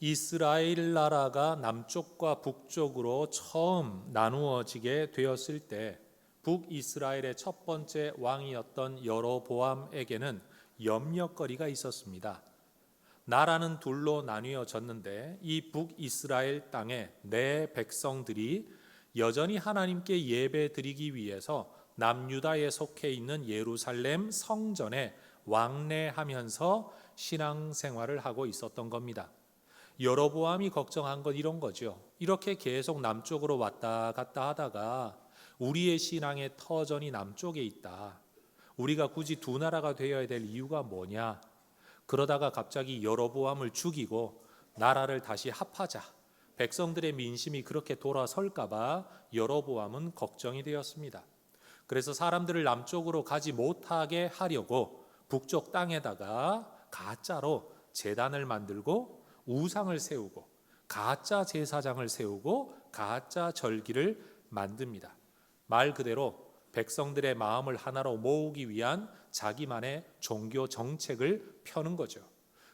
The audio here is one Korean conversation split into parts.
이스라엘 나라가 남쪽과 북쪽으로 처음 나누어지게 되었을 때 북이스라엘의 첫 번째 왕이었던 여로보암에게는 염려거리가 있었습니다. 나라는 둘로 나뉘어졌는데 이 북이스라엘 땅에 내 백성들이 여전히 하나님께 예배드리기 위해서 남유다에 속해 있는 예루살렘 성전에 왕래하면서 신앙생활을 하고 있었던 겁니다. 여로보암이 걱정한 건 이런 거죠. 이렇게 계속 남쪽으로 왔다 갔다 하다가 우리의 신앙의 터전이 남쪽에 있다. 우리가 굳이 두 나라가 되어야 될 이유가 뭐냐? 그러다가 갑자기 여로보암을 죽이고 나라를 다시 합하자. 백성들의 민심이 그렇게 돌아설까 봐 여로보암은 걱정이 되었습니다. 그래서 사람들을 남쪽으로 가지 못하게 하려고 북쪽 땅에다가 가짜로 제단을 만들고 우상을 세우고 가짜 제사장을 세우고 가짜 절기를 만듭니다. 말 그대로 백성들의 마음을 하나로 모으기 위한 자기만의 종교 정책을 펴는 거죠.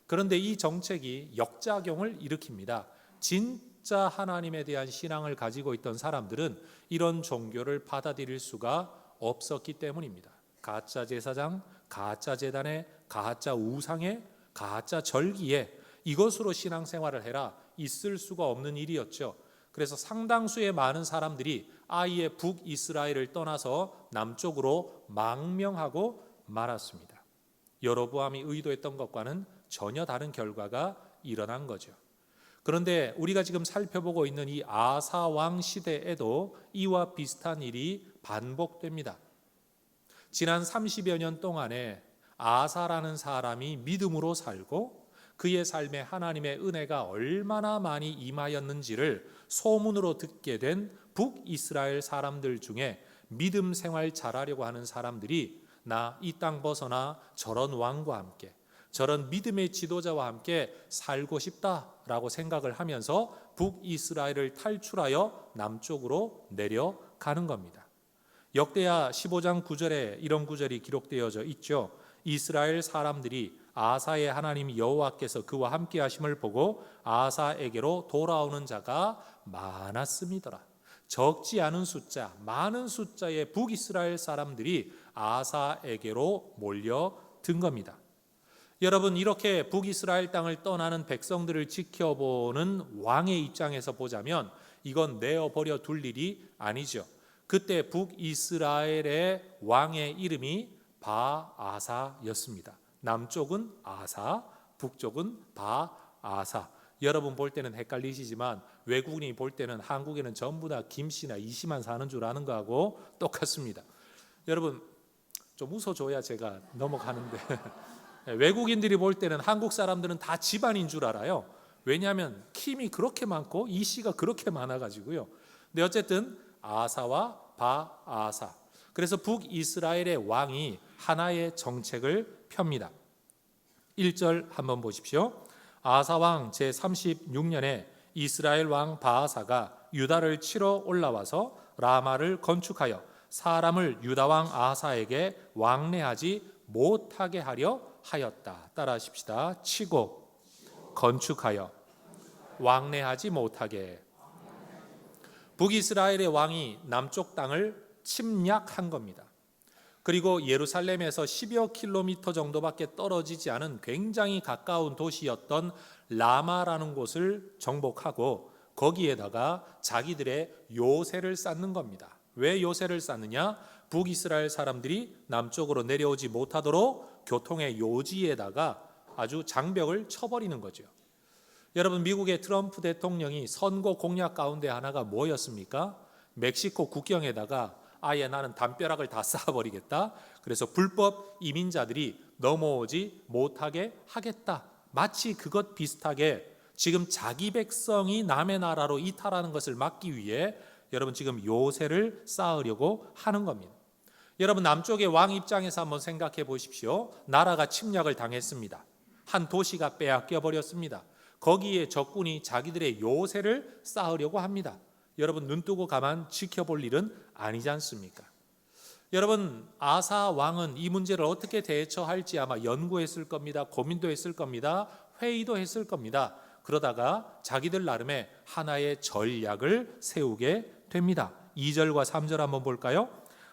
그런데 이 정책이 역작용을 일으킵니다. 진짜 하나님에 대한 신앙을 가지고 있던 사람들은 이런 종교를 받아들일 수가 없었기 때문입니다. 가짜 제사장, 가짜 제단에, 가짜 우상에, 가짜 절기에 이것으로 신앙생활을 해라. 있을 수가 없는 일이었죠. 그래서 상당수의 많은 사람들이 아예 북이스라엘을 떠나서 남쪽으로 망명하고 말았습니다. 여로보암이 의도했던 것과는 전혀 다른 결과가 일어난 거죠. 그런데 우리가 지금 살펴보고 있는 이 아사 왕 시대에도 이와 비슷한 일이 반복됩니다. 지난 30여 년 동안에 아사라는 사람이 믿음으로 살고 그의 삶에 하나님의 은혜가 얼마나 많이 임하였는지를 소문으로 듣게 된 북이스라엘 사람들 중에 믿음 생활 잘하려고 하는 사람들이 나 이 땅 벗어나 저런 왕과 함께 저런 믿음의 지도자와 함께 살고 싶다라고 생각을 하면서 북이스라엘을 탈출하여 남쪽으로 내려가는 겁니다. 역대하 15장 9절에 이런 구절이 기록되어져 있죠. 이스라엘 사람들이 아사의 하나님 여호와께서 그와 함께 하심을 보고 아사에게로 돌아오는 자가 많았음이더라. 적지 않은 숫자, 많은 숫자의 북이스라엘 사람들이 아사에게로 몰려든 겁니다. 여러분, 이렇게 북이스라엘 땅을 떠나는 백성들을 지켜보는 왕의 입장에서 보자면 이건 내어버려 둘 일이 아니죠. 그때 북이스라엘의 왕의 이름이 바아사였습니다. 남쪽은 아사, 북쪽은 바아사. 여러분 볼 때는 헷갈리시지만 외국인이 볼 때는 한국에는 전부 다 김씨나 이씨만 사는 줄 아는 거하고 똑같습니다. 여러분 좀 웃어줘야 제가 넘어가는데 외국인들이 볼 때는 한국 사람들은 다 집안인 줄 알아요. 왜냐하면 킴이 그렇게 많고 이씨가 그렇게 많아가지고요. 근데 어쨌든 아사와 바아사. 그래서 북이스라엘의 왕이 하나의 정책을 펴니다. 1절 한번 보십시오. 아사 왕 제36년에 이스라엘 왕 바아사가 유다를 치러 올라와서 라마를 건축하여 사람을 유다 왕 아사에게 왕래하지 못하게 하려 하였다. 따라하십시다. 치고 건축하여 왕래하지 못하게. 북이스라엘의 왕이 남쪽 땅을 침략한 겁니다. 그리고 예루살렘에서 10여 킬로미터 정도밖에 떨어지지 않은 굉장히 가까운 도시였던 라마라는 곳을 정복하고 거기에다가 자기들의 요새를 쌓는 겁니다. 왜 요새를 쌓느냐? 북이스라엘 사람들이 남쪽으로 내려오지 못하도록 교통의 요지에다가 아주 장벽을 쳐버리는 거죠. 여러분, 미국의 트럼프 대통령이 선거 공약 가운데 하나가 뭐였습니까? 멕시코 국경에다가 아예 나는 담벼락을 다 쌓아버리겠다. 그래서 불법 이민자들이 넘어오지 못하게 하겠다. 마치 그것 비슷하게 지금 자기 백성이 남의 나라로 이탈하는 것을 막기 위해 여러분 지금 요새를 쌓으려고 하는 겁니다. 여러분, 남쪽의 왕 입장에서 한번 생각해 보십시오. 나라가 침략을 당했습니다. 한 도시가 빼앗겨 버렸습니다. 거기에 적군이 자기들의 요새를 쌓으려고 합니다. 여러분, 눈 뜨고 가만 지켜볼 일은 아니지 않습니까? 여러분, 아사 왕은 이 문제를 어떻게 대처할지 아마 연구했을 겁니다. 고민도 했을 겁니다. 회의도 했을 겁니다. 그러다가 자기들 나름의 하나의 전략을 세우게 됩니다. 2절과 3절 한번 볼까요?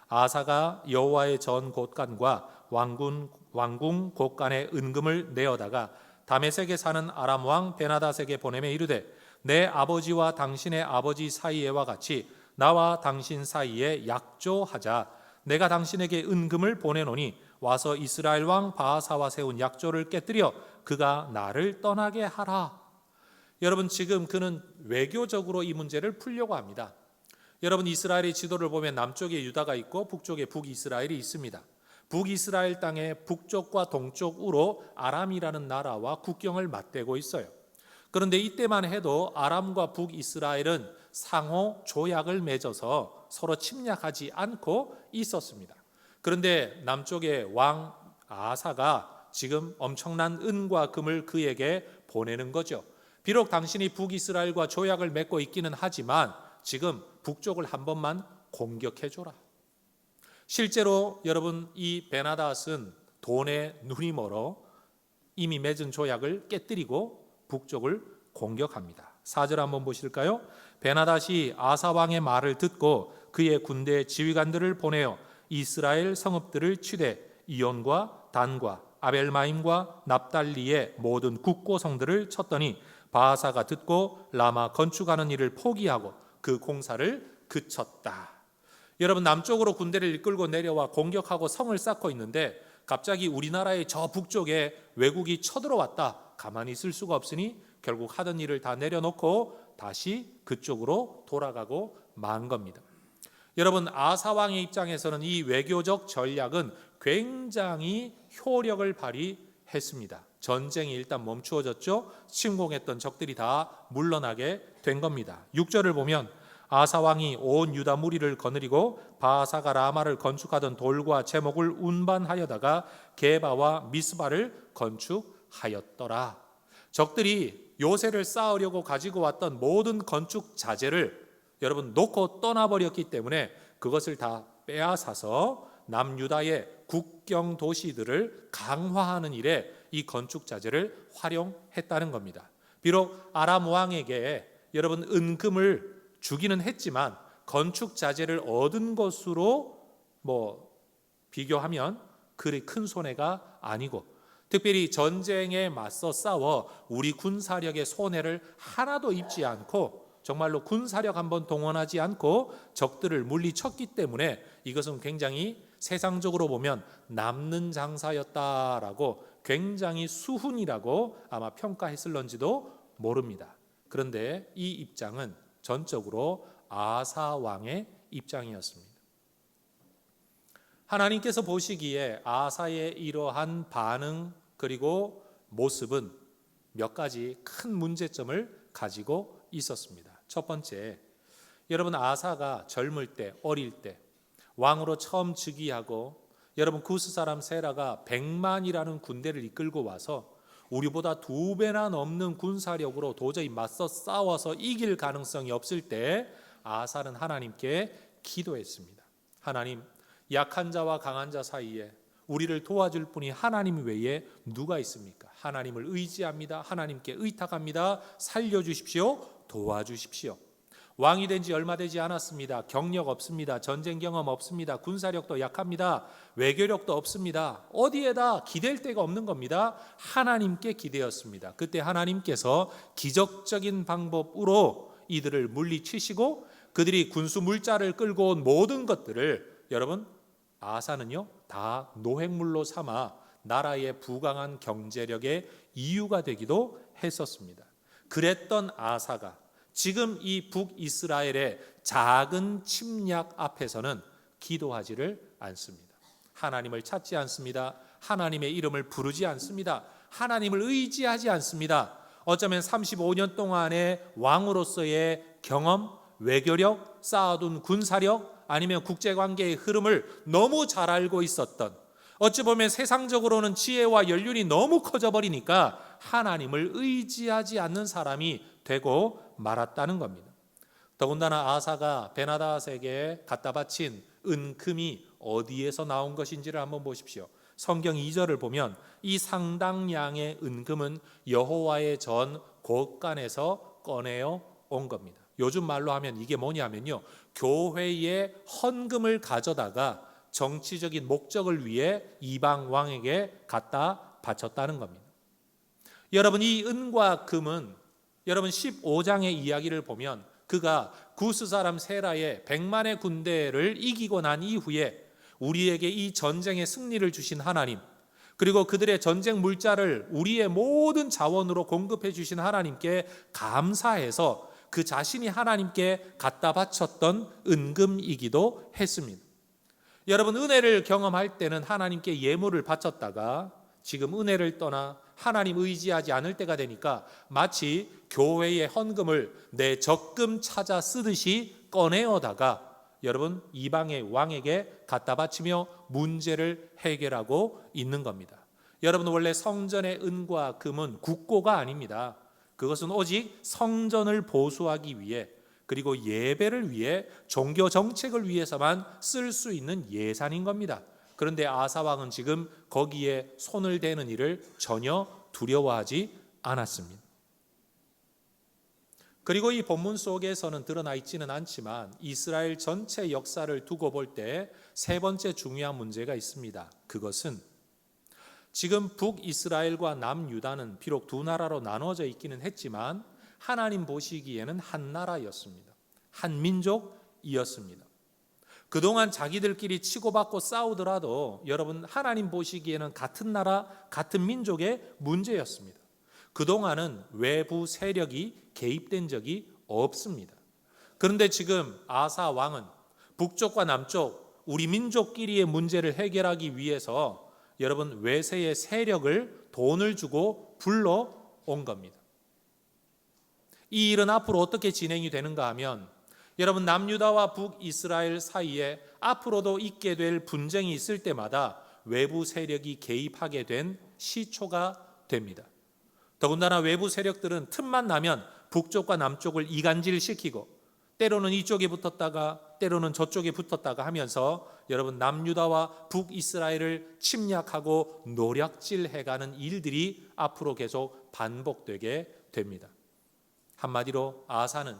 아사가 여호와의 전 곳간과 왕궁 곳간의 은금을 내어다가 다메섹에 사는 아람 왕 베나닷에게 보내매 이르되 내 아버지와 당신의 아버지 사이에와 같이 나와 당신 사이에 약조하자. 내가 당신에게 은금을 보내노니 와서 이스라엘 왕 바하사와 세운 약조를 깨뜨려 그가 나를 떠나게 하라. 여러분, 지금 그는 외교적으로 이 문제를 풀려고 합니다. 여러분, 이스라엘의 지도를 보면 남쪽에 유다가 있고 북쪽에 북이스라엘이 있습니다. 북이스라엘 땅의 북쪽과 동쪽으로 아람이라는 나라와 국경을 맞대고 있어요. 그런데 이때만 해도 아람과 북이스라엘은 상호 조약을 맺어서 서로 침략하지 않고 있었습니다. 그런데 남쪽의 왕 아사가 지금 엄청난 은과 금을 그에게 보내는 거죠. 비록 당신이 북이스라엘과 조약을 맺고 있기는 하지만 지금 북쪽을 한 번만 공격해줘라. 실제로 여러분, 이 베나닷은 돈에 눈이 멀어 이미 맺은 조약을 깨뜨리고 북쪽을 공격합니다. 4절 한번 보실까요? 베나닷이 아사 왕의 말을 듣고 그의 군대 지휘관들을 보내어 이스라엘 성읍들을 치되 이온과 단과 아벨마임과 납달리의 모든 국고성들을 쳤더니 바하사가 듣고 라마 건축하는 일을 포기하고 그 공사를 그쳤다. 여러분, 남쪽으로 군대를 이끌고 내려와 공격하고 성을 쌓고 있는데 갑자기 우리나라의 저 북쪽에 외국이 쳐들어왔다. 가만히 있을 수가 없으니 결국 하던 일을 다 내려놓고 다시 그쪽으로 돌아가고 만 겁니다. 여러분, 아사 왕의 입장에서는 이 외교적 전략은 굉장히 효력을 발휘했습니다. 전쟁이 일단 멈추어졌죠. 침공했던 적들이 다 물러나게 된 겁니다. 6절을 보면 아사 왕이 온 유다 무리를 거느리고 바하사가 라마를 건축하던 돌과 제목을 운반하여다가 게바와 미스바를 건축하였더라. 적들이 요새를 쌓으려고 가지고 왔던 모든 건축 자재를 여러분 놓고 떠나버렸기 때문에 그것을 다 빼앗아서 남유다의 국경 도시들을 강화하는 일에 이 건축 자재를 활용했다는 겁니다. 비록 아람 왕에게 여러분 은금을 주기는 했지만 건축 자재를 얻은 것으로 비교하면 그리 큰 손해가 아니고, 특별히 전쟁에 맞서 싸워 우리 군사력의 손해를 하나도 입지 않고 정말로 군사력 한번 동원하지 않고 적들을 물리쳤기 때문에 이것은 굉장히 세상적으로 보면 남는 장사였다라고 굉장히 수훈이라고 아마 평가했을런지도 모릅니다. 그런데 이 입장은 전적으로 아사 왕의 입장이었습니다. 하나님께서 보시기에 아사의 이러한 반응 그리고 모습은 몇 가지 큰 문제점을 가지고 있었습니다. 첫 번째, 여러분 아사가 젊을 때, 어릴 때 왕으로 처음 즉위하고 여러분 구스 사람 세라가 100만이라는 군대를 이끌고 와서 우리보다 2배나 넘는 군사력으로 도저히 맞서 싸워서 이길 가능성이 없을 때 아사는 하나님께 기도했습니다. 하나님, 약한 자와 강한 자 사이에 우리를 도와줄 분이 하나님 외에 누가 있습니까? 하나님을 의지합니다. 하나님께 의탁합니다. 살려주십시오. 도와주십시오. 왕이 된 지 얼마 되지 않았습니다. 경력 없습니다. 전쟁 경험 없습니다. 군사력도 약합니다. 외교력도 없습니다. 어디에다 기댈 데가 없는 겁니다. 하나님께 기대었습니다. 그때 하나님께서 기적적인 방법으로 이들을 물리치시고 그들이 군수 물자를 끌고 온 모든 것들을 여러분 아사는요 다 노획물로 삼아 나라의 부강한 경제력의 이유가 되기도 했었습니다. 그랬던 아사가 지금 이 북이스라엘의 작은 침략 앞에서는 기도하지를 않습니다. 하나님을 찾지 않습니다. 하나님의 이름을 부르지 않습니다. 하나님을 의지하지 않습니다. 어쩌면 35년 동안의 왕으로서의 경험, 외교력, 쌓아둔 군사력, 아니면 국제관계의 흐름을 너무 잘 알고 있었던, 어찌 보면 세상적으로는 지혜와 연륜이 너무 커져버리니까 하나님을 의지하지 않는 사람이 되고 말았다는 겁니다. 더군다나 아사가 베나닷에게 갖다 바친 은금이 어디에서 나온 것인지를 한번 보십시오. 성경 2절을 보면 이 상당량의 은금은 여호와의 전 곳간에서 꺼내어 온 겁니다. 요즘 말로 하면 이게 뭐냐면요, 교회의 헌금을 가져다가 정치적인 목적을 위해 이방 왕에게 갖다 바쳤다는 겁니다. 여러분, 이 은과 금은 여러분 15장의 이야기를 보면 그가 구스 사람 세라의 100만의 군대를 이기고 난 이후에 우리에게 이 전쟁의 승리를 주신 하나님, 그리고 그들의 전쟁 물자를 우리의 모든 자원으로 공급해 주신 하나님께 감사해서 그 자신이 하나님께 갖다 바쳤던 은금이기도 했습니다. 여러분, 은혜를 경험할 때는 하나님께 예물을 바쳤다가 지금 은혜를 떠나 하나님 의지하지 않을 때가 되니까 마치 교회의 헌금을 내 적금 찾아 쓰듯이 꺼내어다가 여러분 이방의 왕에게 갖다 바치며 문제를 해결하고 있는 겁니다. 여러분, 원래 성전의 은과 금은 국고가 아닙니다. 그것은 오직 성전을 보수하기 위해, 그리고 예배를 위해, 종교 정책을 위해서만 쓸 수 있는 예산인 겁니다. 그런데 아사 왕은 지금 거기에 손을 대는 일을 전혀 두려워하지 않았습니다. 그리고 이 본문 속에서는 드러나 있지는 않지만 이스라엘 전체 역사를 두고 볼 때 세 번째 중요한 문제가 있습니다. 그것은 지금 북이스라엘과 남유다는 비록 두 나라로 나눠져 있기는 했지만 하나님 보시기에는 한 나라였습니다. 한 민족이었습니다. 그동안 자기들끼리 치고받고 싸우더라도 여러분 하나님 보시기에는 같은 나라, 같은 민족의 문제였습니다. 그동안은 외부 세력이 개입된 적이 없습니다. 그런데 지금 아사 왕은 북쪽과 남쪽 우리 민족끼리의 문제를 해결하기 위해서 여러분 외세의 세력을 돈을 주고 불러온 겁니다. 이 일은 앞으로 어떻게 진행이 되는가 하면 여러분 남유다와 북이스라엘 사이에 앞으로도 있게 될 분쟁이 있을 때마다 외부 세력이 개입하게 된 시초가 됩니다. 더군다나 외부 세력들은 틈만 나면 북쪽과 남쪽을 이간질시키고 때로는 이쪽에 붙었다가 때로는 저쪽에 붙었다가 하면서 여러분 남유다와 북이스라엘을 침략하고 노략질해가는 일들이 앞으로 계속 반복되게 됩니다. 한마디로 아사는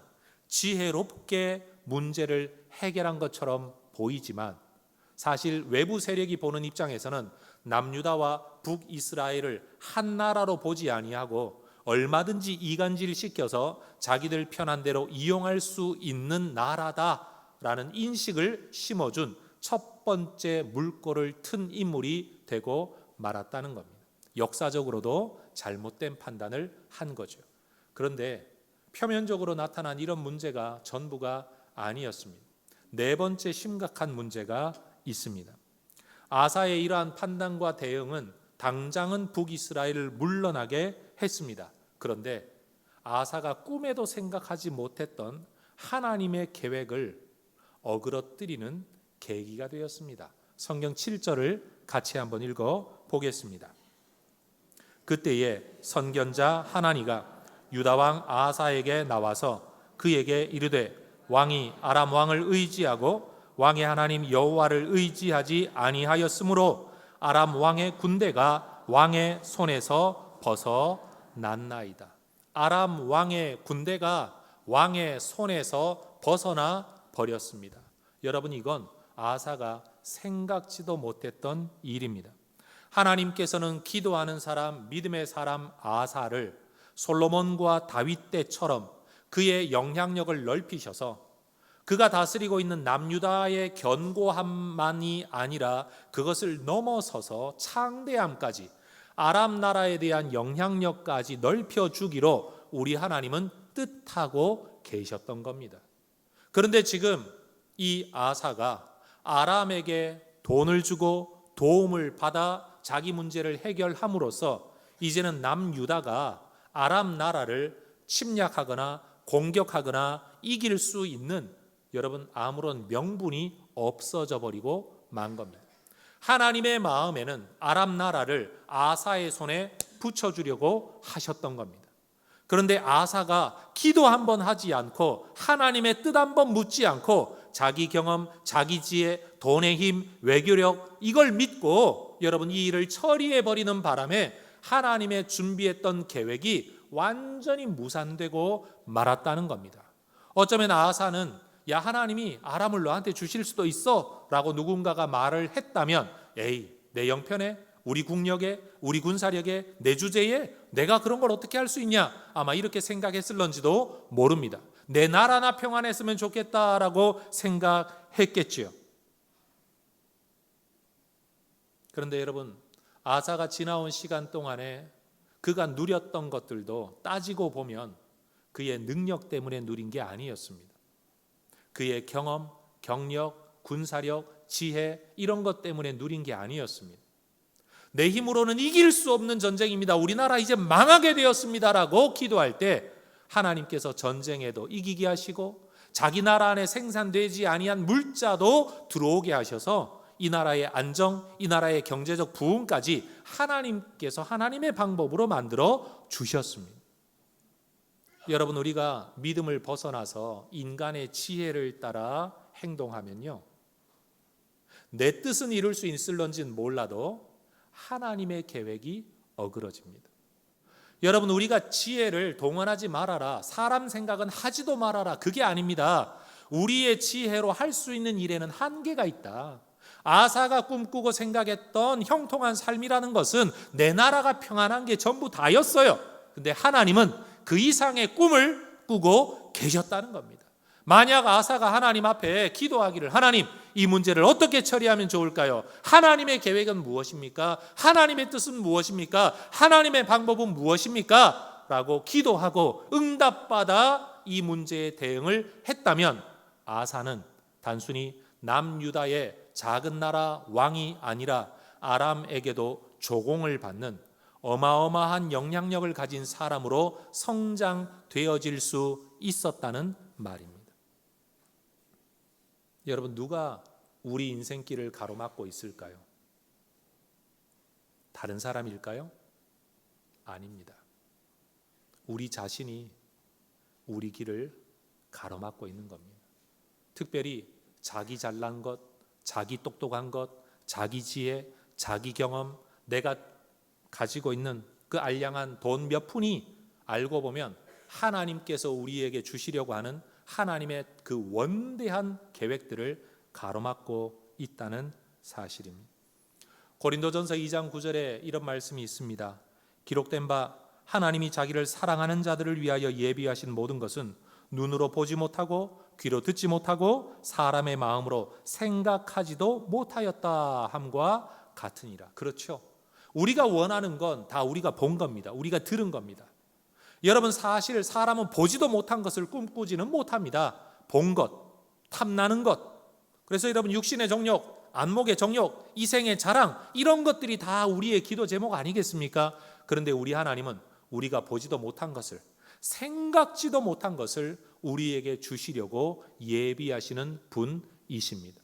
지혜롭게 문제를 해결한 것처럼 보이지만 사실 외부 세력이 보는 입장에서는 남유다와 북이스라엘을 한 나라로 보지 아니하고 얼마든지 이간질시켜서 자기들 편한 대로 이용할 수 있는 나라다라는 인식을 심어준 첫 번째 물꼬를 튼 인물이 되고 말았다는 겁니다. 역사적으로도 잘못된 판단을 한 거죠. 그런데 표면적으로 나타난 이런 문제가 전부가 아니었습니다. 네 번째 심각한 문제가 있습니다. 아사의 이러한 판단과 대응은 당장은 북이스라엘을 물러나게 했습니다. 그런데 아사가 꿈에도 생각하지 못했던 하나님의 계획을 어그러뜨리는 계기가 되었습니다. 성경 7절을 같이 한번 읽어 보겠습니다. 그때에 선견자 하나니가 유다 왕 아사에게 나와서 그에게 이르되 왕이 아람 왕을 의지하고 왕의 하나님 여호와를 의지하지 아니하였으므로 아람 왕의 군대가 왕의 손에서 벗어났나이다. 아람 왕의 군대가 왕의 손에서 벗어나 버렸습니다. 여러분, 이건 아사가 생각지도 못했던 일입니다. 하나님께서는 기도하는 사람, 믿음의 사람 아사를 솔로몬과 다윗 때처럼 그의 영향력을 넓히셔서 그가 다스리고 있는 남유다의 견고함만이 아니라 그것을 넘어서서 창대함까지 아람 나라에 대한 영향력까지 넓혀주기로 우리 하나님은 뜻하고 계셨던 겁니다. 그런데 지금 이 아사가 아람에게 돈을 주고 도움을 받아 자기 문제를 해결함으로써 이제는 남유다가 아람 나라를 침략하거나 공격하거나 이길 수 있는 여러분 아무런 명분이 없어져 버리고 만 겁니다. 하나님의 마음에는 아람 나라를 아사의 손에 붙여주려고 하셨던 겁니다. 그런데 아사가 기도 한번 하지 않고 하나님의 뜻 한번 묻지 않고 자기 경험, 자기 지혜, 돈의 힘, 외교력 이걸 믿고 여러분 이 일을 처리해버리는 바람에 하나님의 준비했던 계획이 완전히 무산되고 말았다는 겁니다. 어쩌면 아사는 야 하나님이 아람을 너한테 주실 수도 있어 라고 누군가가 말을 했다면 에이 내 형편에 우리 국력에 우리 군사력에 내 주제에 내가 그런 걸 어떻게 할 수 있냐 아마 이렇게 생각했을런지도 모릅니다. 내 나라나 평안했으면 좋겠다라고 생각했겠지요. 그런데 여러분 아사가 지나온 시간 동안에 그가 누렸던 것들도 따지고 보면 그의 능력 때문에 누린 게 아니었습니다. 그의 경험, 경력, 군사력, 지혜 이런 것 때문에 누린 게 아니었습니다. 내 힘으로는 이길 수 없는 전쟁입니다. 우리나라 이제 망하게 되었습니다라고 기도할 때 하나님께서 전쟁에도 이기게 하시고 자기 나라 안에 생산되지 아니한 물자도 들어오게 하셔서 이 나라의 안정, 이 나라의 경제적 부흥까지 하나님께서 하나님의 방법으로 만들어 주셨습니다. 여러분 우리가 믿음을 벗어나서 인간의 지혜를 따라 행동하면요 내 뜻은 이룰 수 있을런지는 몰라도 하나님의 계획이 어그러집니다. 여러분 우리가 지혜를 동원하지 말아라 사람 생각은 하지도 말아라 그게 아닙니다. 우리의 지혜로 할 수 있는 일에는 한계가 있다. 아사가 꿈꾸고 생각했던 형통한 삶이라는 것은 내 나라가 평안한 게 전부 다였어요. 근데 하나님은 그 이상의 꿈을 꾸고 계셨다는 겁니다. 만약 아사가 하나님 앞에 기도하기를 하나님 이 문제를 어떻게 처리하면 좋을까요? 하나님의 계획은 무엇입니까? 하나님의 뜻은 무엇입니까? 하나님의 방법은 무엇입니까? 라고 기도하고 응답받아 이 문제에 대응을 했다면 아사는 단순히 남유다의 작은 나라 왕이 아니라 아람에게도 조공을 받는 어마어마한 영향력을 가진 사람으로 성장되어질 수 있었다는 말입니다. 여러분 누가 우리 인생길을 가로막고 있을까요? 다른 사람일까요? 아닙니다. 우리 자신이 우리 길을 가로막고 있는 겁니다. 특별히 자기 잘난 것, 자기 똑똑한 것, 자기 지혜, 자기 경험, 내가 가지고 있는 그 알량한 돈 몇 푼이 알고 보면 하나님께서 우리에게 주시려고 하는 하나님의 그 원대한 계획들을 가로막고 있다는 사실입니다. 고린도전서 2장 9절에 이런 말씀이 있습니다. 기록된 바 하나님이 자기를 사랑하는 자들을 위하여 예비하신 모든 것은 눈으로 보지 못하고 귀로 듣지 못하고 사람의 마음으로 생각하지도 못하였다 함과 같으니라. 그렇죠. 우리가 원하는 건 다 우리가 본 겁니다. 우리가 들은 겁니다. 여러분 사실 사람은 보지도 못한 것을 꿈꾸지는 못합니다. 본 것, 탐나는 것. 그래서 여러분 육신의 정욕, 안목의 정욕, 이생의 자랑 이런 것들이 다 우리의 기도 제목 아니겠습니까? 그런데 우리 하나님은 우리가 보지도 못한 것을 생각지도 못한 것을 우리에게 주시려고 예비하시는 분이십니다.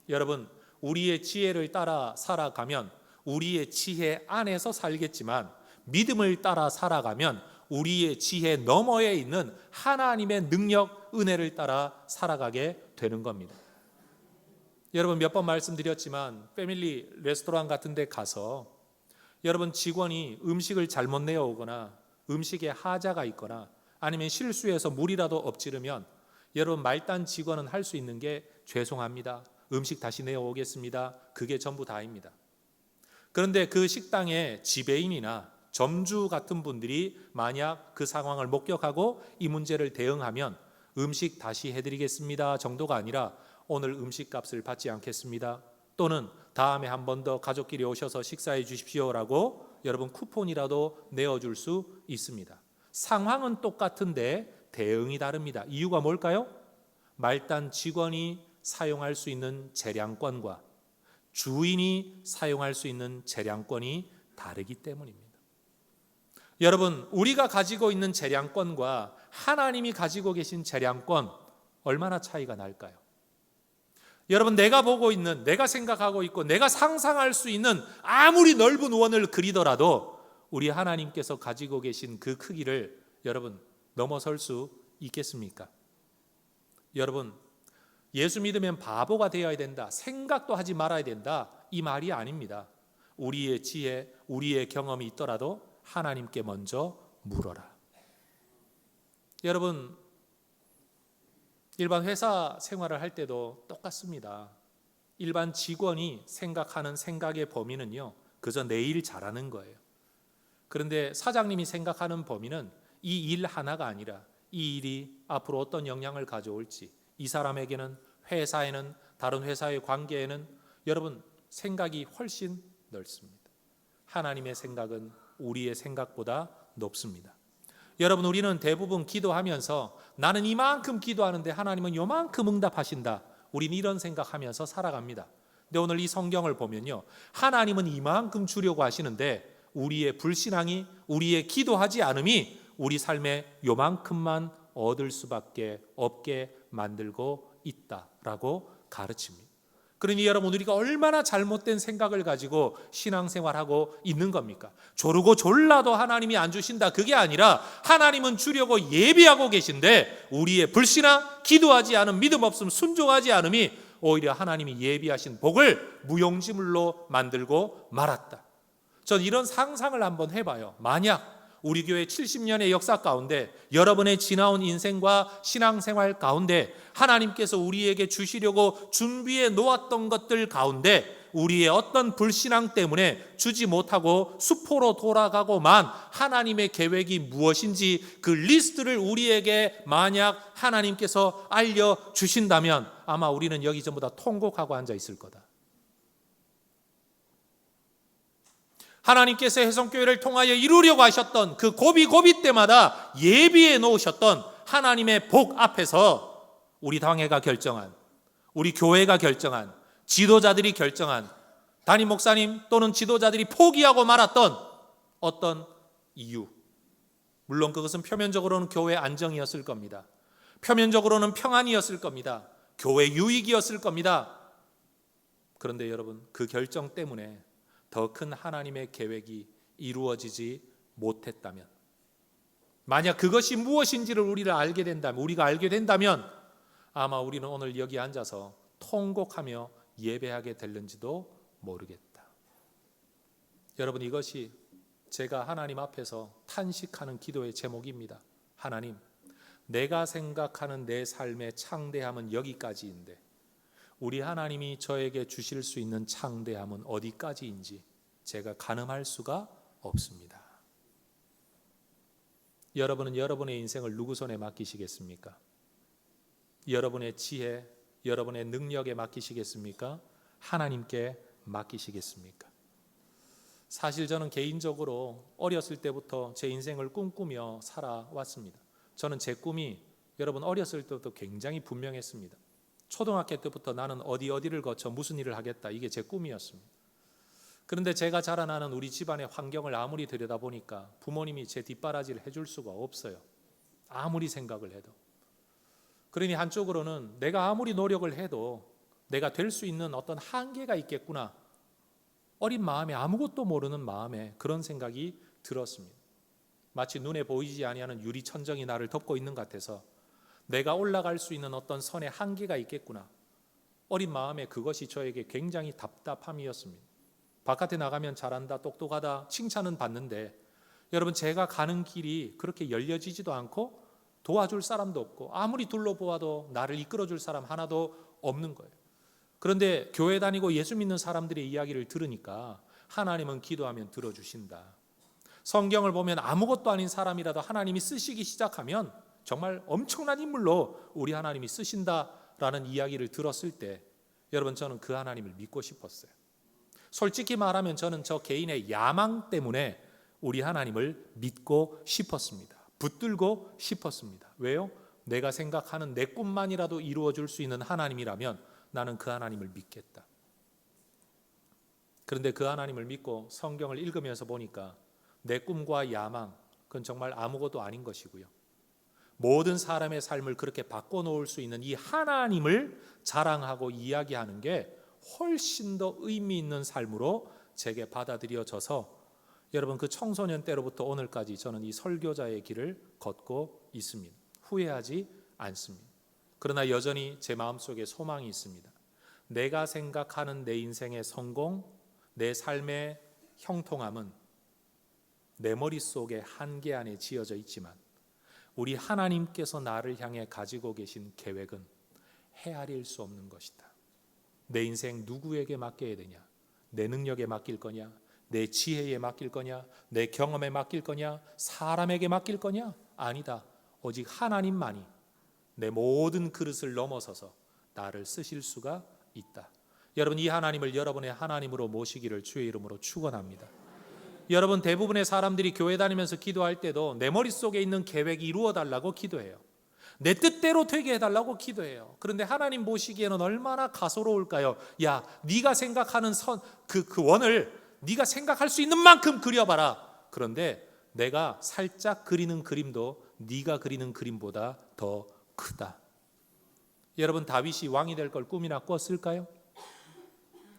여러분 우리의 지혜를 따라 살아가면 우리의 지혜 안에서 살겠지만 믿음을 따라 살아가면 우리의 지혜 너머에 있는 하나님의 능력, 은혜를 따라 살아가게 되는 겁니다. 여러분 몇 번 말씀드렸지만 패밀리 레스토랑 같은 데 가서 여러분 직원이 음식을 잘못 내어오거나 음식에 하자가 있거나 아니면 실수해서 물이라도 엎지르면 여러분 말단 직원은 할 수 있는 게 죄송합니다. 음식 다시 내어오겠습니다. 그게 전부 다입니다. 그런데 그 식당의 지배인이나 점주 같은 분들이 만약 그 상황을 목격하고 이 문제를 대응하면 음식 다시 해드리겠습니다 정도가 아니라 오늘 음식값을 받지 않겠습니다. 또는 다음에 한 번 더 가족끼리 오셔서 식사해 주십시오라고 여러분 쿠폰이라도 내어줄 수 있습니다. 상황은 똑같은데 대응이 다릅니다. 이유가 뭘까요? 말단 직원이 사용할 수 있는 재량권과 주인이 사용할 수 있는 재량권이 다르기 때문입니다. 여러분 우리가 가지고 있는 재량권과 하나님이 가지고 계신 재량권 얼마나 차이가 날까요? 여러분 내가 보고 있는, 내가 생각하고 있고 내가 상상할 수 있는 아무리 넓은 원을 그리더라도 우리 하나님께서 가지고 계신 그 크기를 여러분 넘어설 수 있겠습니까? 여러분 예수 믿으면 바보가 되어야 된다, 생각도 하지 말아야 된다, 이 말이 아닙니다. 우리의 지혜, 우리의 경험이 있더라도 하나님께 먼저 물어라. 여러분, 일반 회사 생활을 할 때도 똑같습니다. 일반 직원이 생각하는 생각의 범위는요, 그저 내 일 잘하는 거예요. 그런데 사장님이 생각하는 범위는 이 일 하나가 아니라 이 일이 앞으로 어떤 영향을 가져올지, 이 사람에게는, 회사에는, 다른 회사의 관계에는 여러분 생각이 훨씬 넓습니다. 하나님의 생각은 우리의 생각보다 높습니다. 여러분, 우리는 대부분 기도하면서 나는 이만큼 기도하는데 하나님은 요만큼 응답하신다, 우린 이런 생각하면서 살아갑니다. 근데 오늘 이 성경을 보면요, 하나님은 이만큼 주려고 하시는데 우리의 불신앙이, 우리의 기도하지 않음이 우리 삶에 요만큼만 얻을 수밖에 없게 만들고 있다라고 가르칩니다. 그러니 여러분, 우리가 얼마나 잘못된 생각을 가지고 신앙생활하고 있는 겁니까? 조르고 졸라도 하나님이 안 주신다, 그게 아니라 하나님은 주려고 예비하고 계신데 우리의 불신앙, 기도하지 않음, 믿음 없음, 순종하지 않음이 오히려 하나님이 예비하신 복을 무용지물로 만들고 말았다. 전 이런 상상을 한번 해봐요. 만약 우리 교회 70년의 역사 가운데, 여러분의 지나온 인생과 신앙생활 가운데 하나님께서 우리에게 주시려고 준비해 놓았던 것들 가운데 우리의 어떤 불신앙 때문에 주지 못하고 수포로 돌아가고만 하나님의 계획이 무엇인지 그 리스트를 우리에게 만약 하나님께서 알려주신다면 아마 우리는 여기 전부 다 통곡하고 앉아 있을 거다. 하나님께서 혜성교회를 통하여 이루려고 하셨던 그 고비 때마다 예비해 놓으셨던 하나님의 복 앞에서 우리 당회가 결정한, 우리 교회가 결정한, 지도자들이 결정한, 담임 목사님 또는 지도자들이 포기하고 말았던 어떤 이유, 물론 그것은 표면적으로는 교회 안정이었을 겁니다. 표면적으로는 평안이었을 겁니다. 교회 유익이었을 겁니다. 그런데 여러분, 그 결정 때문에 더 큰 하나님의 계획이 이루어지지 못했다면, 만약 그것이 무엇인지를 우리가 알게 된다면 아마 우리는 오늘 여기 앉아서 통곡하며 예배하게 될는지도 모르겠다. 여러분, 이것이 제가 하나님 앞에서 탄식하는 기도의 제목입니다. 하나님, 내가 생각하는 내 삶의 창대함은 여기까지인데 우리 하나님이 저에게 주실 수 있는 창대함은 어디까지인지 제가 가늠할 수가 없습니다. 여러분은 여러분의 인생을 누구 손에 맡기시겠습니까? 여러분의 지혜, 여러분의 능력에 맡기시겠습니까? 하나님께 맡기시겠습니까? 사실 저는 개인적으로 어렸을 때부터 제 인생을 꿈꾸며 살아왔습니다. 저는 제 꿈이 여러분 어렸을 때부터 굉장히 분명했습니다. 초등학교 때부터 나는 어디를 거쳐 무슨 일을 하겠다, 이게 제 꿈이었습니다. 그런데 제가 자라나는 우리 집안의 환경을 아무리 들여다보니까 부모님이 제 뒷바라지를 해줄 수가 없어요. 아무리 생각을 해도. 그러니 한쪽으로는 내가 아무리 노력을 해도 내가 될 수 있는 어떤 한계가 있겠구나, 어린 마음에, 아무것도 모르는 마음에 그런 생각이 들었습니다. 마치 눈에 보이지 아니하는 유리천정이 나를 덮고 있는 것 같아서 내가 올라갈 수 있는 어떤 선의 한계가 있겠구나, 어린 마음에 그것이 저에게 굉장히 답답함이었습니다. 바깥에 나가면 잘한다, 똑똑하다 칭찬은 받는데 여러분, 제가 가는 길이 그렇게 열려지지도 않고 도와줄 사람도 없고 아무리 둘러보아도 나를 이끌어줄 사람 하나도 없는 거예요. 그런데 교회 다니고 예수 믿는 사람들의 이야기를 들으니까 하나님은 기도하면 들어주신다. 성경을 보면 아무것도 아닌 사람이라도 하나님이 쓰시기 시작하면 정말 엄청난 인물로 우리 하나님이 쓰신다라는 이야기를 들었을 때 여러분, 저는 그 하나님을 믿고 싶었어요. 솔직히 말하면 저는 저 개인의 야망 때문에 우리 하나님을 믿고 싶었습니다. 붙들고 싶었습니다. 왜요? 내가 생각하는 내 꿈만이라도 이루어줄 수 있는 하나님이라면 나는 그 하나님을 믿겠다. 그런데 그 하나님을 믿고 성경을 읽으면서 보니까 내 꿈과 야망, 그건 정말 아무것도 아닌 것이고요. 모든 사람의 삶을 그렇게 바꿔놓을 수 있는 이 하나님을 자랑하고 이야기하는 게 훨씬 더 의미 있는 삶으로 제게 받아들여져서 여러분, 그 청소년 때로부터 오늘까지 저는 이 설교자의 길을 걷고 있습니다. 후회하지 않습니다. 그러나 여전히 제 마음속에 소망이 있습니다. 내가 생각하는 내 인생의 성공, 내 삶의 형통함은 내 머릿속에 한계 안에 지어져 있지만 우리 하나님께서 나를 향해 가지고 계신 계획은 헤아릴 수 없는 것이다. 내 인생 누구에게 맡겨야 되냐? 내 능력에 맡길 거냐? 내 지혜에 맡길 거냐? 내 경험에 맡길 거냐? 사람에게 맡길 거냐? 아니다. 오직 하나님만이 내 모든 그릇을 넘어서서 나를 쓰실 수가 있다. 여러분, 이 하나님을 여러분의 하나님으로 모시기를 주의 이름으로 축원합니다. 여러분, 대부분의 사람들이 교회 다니면서 기도할 때도 내 머릿속에 있는 계획이 이루어달라고 기도해요. 내 뜻대로 되게 해달라고 기도해요. 그런데 하나님 보시기에는 얼마나 가소로울까요? 야, 네가 생각하는 그 원을 네가 생각할 수 있는 만큼 그려봐라. 그런데 내가 살짝 그리는 그림도 네가 그리는 그림보다 더 크다. 여러분, 다윗이 왕이 될 걸 꿈이나 꿨을까요?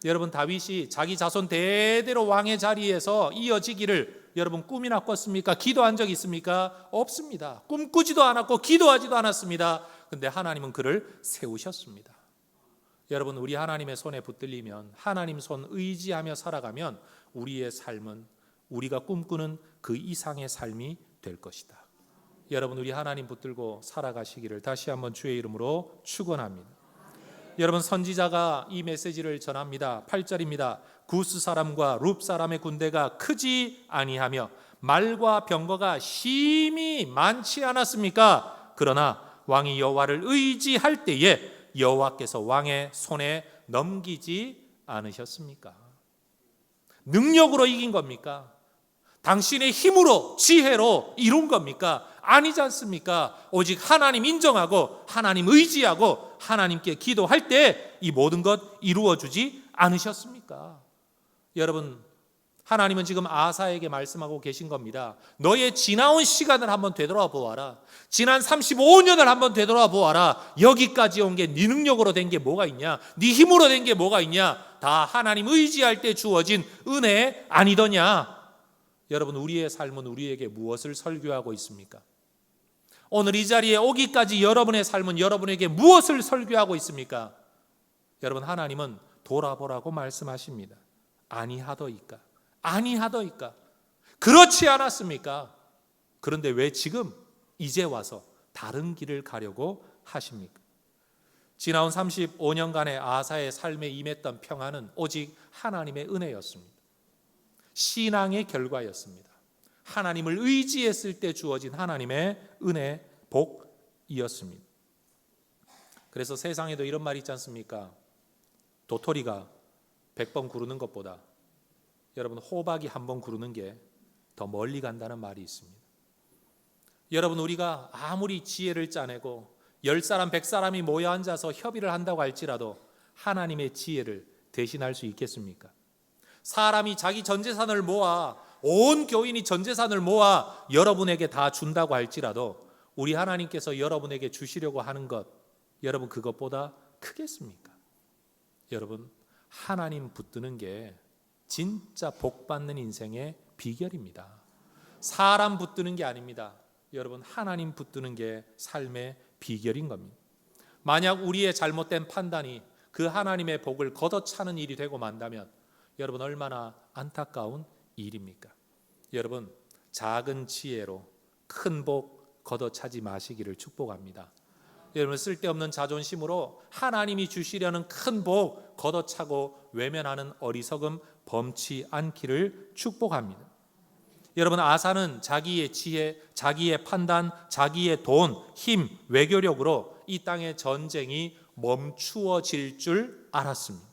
여러분, 다윗이 자기 자손 대대로 왕의 자리에서 이어지기를 여러분 꿈이나 꿨습니까? 기도한 적 있습니까? 없습니다. 꿈꾸지도 않았고 기도하지도 않았습니다. 그런데 하나님은 그를 세우셨습니다. 여러분, 우리 하나님의 손에 붙들리면, 하나님 손 의지하며 살아가면 우리의 삶은 우리가 꿈꾸는 그 이상의 삶이 될 것이다. 여러분, 우리 하나님 붙들고 살아가시기를 다시 한번 주의 이름으로 축원합니다. 여러분, 선지자가 이 메시지를 전합니다. 8절입니다. 구스 사람과 룹 사람의 군대가 크지 아니하며 말과 병거가 심히 많지 않았습니까? 그러나 왕이 여호와를 의지할 때에 여호와께서 왕의 손에 넘기지 않으셨습니까? 능력으로 이긴 겁니까? 당신의 힘으로, 지혜로 이룬 겁니까? 아니지 않습니까? 오직 하나님 인정하고 하나님 의지하고 하나님께 기도할 때 이 모든 것 이루어주지 않으셨습니까? 여러분, 하나님은 지금 아사에게 말씀하고 계신 겁니다. 너의 지나온 시간을 한번 되돌아 보아라. 지난 35년을 한번 되돌아 보아라. 여기까지 온 게 네 능력으로 된 게 뭐가 있냐? 네 힘으로 된 게 뭐가 있냐? 다 하나님 의지할 때 주어진 은혜 아니더냐? 여러분, 우리의 삶은 우리에게 무엇을 설교하고 있습니까? 오늘 이 자리에 오기까지 여러분의 삶은 여러분에게 무엇을 설교하고 있습니까? 여러분, 하나님은 돌아보라고 말씀하십니다. 아니하더이까? 아니하더이까? 그렇지 않았습니까? 그런데 왜 지금 이제 와서 다른 길을 가려고 하십니까? 지나온 35년간의 아사의 삶에 임했던 평안은 오직 하나님의 은혜였습니다. 신앙의 결과였습니다. 하나님을 의지했을 때 주어진 하나님의 은혜, 복이었습니다. 그래서 세상에도 이런 말이 있지 않습니까? 도토리가 100번 구르는 것보다 여러분 호박이 한 번 구르는 게 더 멀리 간다는 말이 있습니다. 여러분, 우리가 아무리 지혜를 짜내고 10사람 100사람이 모여 앉아서 협의를 한다고 할지라도 하나님의 지혜를 대신할 수 있겠습니까? 사람이 자기 전 재산을 모아, 온 교인이 전 재산을 모아 여러분에게 다 준다고 할지라도 우리 하나님께서 여러분에게 주시려고 하는 것, 여러분 그것보다 크겠습니까? 여러분, 하나님 붙드는 게 진짜 복 받는 인생의 비결입니다. 사람 붙드는 게 아닙니다. 여러분, 하나님 붙드는 게 삶의 비결인 겁니다. 만약 우리의 잘못된 판단이 그 하나님의 복을 걷어차는 일이 되고 만다면 여러분, 얼마나 안타까운 일입니까? 여러분, 작은 지혜로 큰 복 걷어차지 마시기를 축복합니다. 여러분, 쓸데없는 자존심으로 하나님이 주시려는 큰 복 걷어차고 외면하는 어리석음 범치 않기를 축복합니다. 여러분, 아사는 자기의 지혜, 자기의 판단, 자기의 돈, 힘, 외교력으로 이 땅의 전쟁이 멈추어질 줄 알았습니다.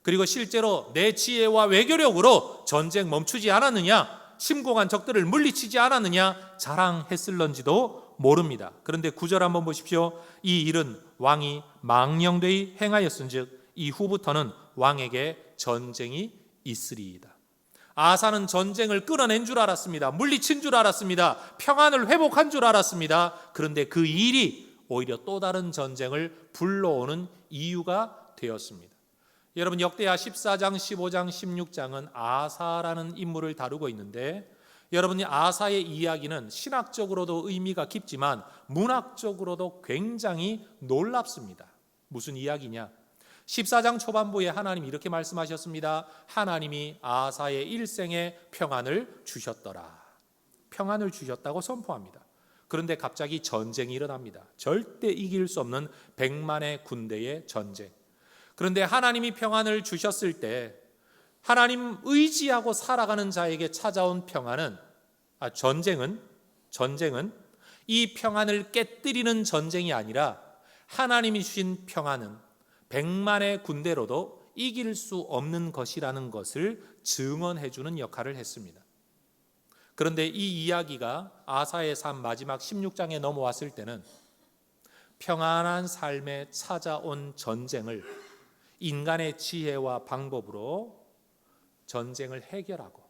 그리고 실제로 내 지혜와 외교력으로 전쟁 멈추지 않았느냐, 침공한 적들을 물리치지 않았느냐 자랑했을런지도 모릅니다. 그런데 9절 한번 보십시오. 이 일은 왕이 망령되이 행하였은즉 이후부터는 왕에게 전쟁이 있으리이다. 아사는 전쟁을 끌어낸 줄 알았습니다. 물리친 줄 알았습니다. 평안을 회복한 줄 알았습니다. 그런데 그 일이 오히려 또 다른 전쟁을 불러오는 이유가 되었습니다. 여러분, 역대하 14장, 15장, 16장은 아사라는 인물을 다루고 있는데 여러분이 아사의 이야기는 신학적으로도 의미가 깊지만 문학적으로도 굉장히 놀랍습니다. 무슨 이야기냐? 14장 초반부에 하나님이 이렇게 말씀하셨습니다. 하나님이 아사의 일생에 평안을 주셨더라. 평안을 주셨다고 선포합니다. 그런데 갑자기 전쟁이 일어납니다. 절대 이길 수 없는 100만의 군대의 전쟁. 그런데 하나님이 평안을 주셨을 때 하나님 의지하고 살아가는 자에게 찾아온 전쟁은 이 평안을 깨뜨리는 전쟁이 아니라 하나님이 주신 평안은 100만의 군대로도 이길 수 없는 것이라는 것을 증언해 주는 역할을 했습니다. 그런데 이 이야기가 아사의 삶 마지막 16장에 넘어왔을 때는 평안한 삶에 찾아온 전쟁을 인간의 지혜와 방법으로 전쟁을 해결하고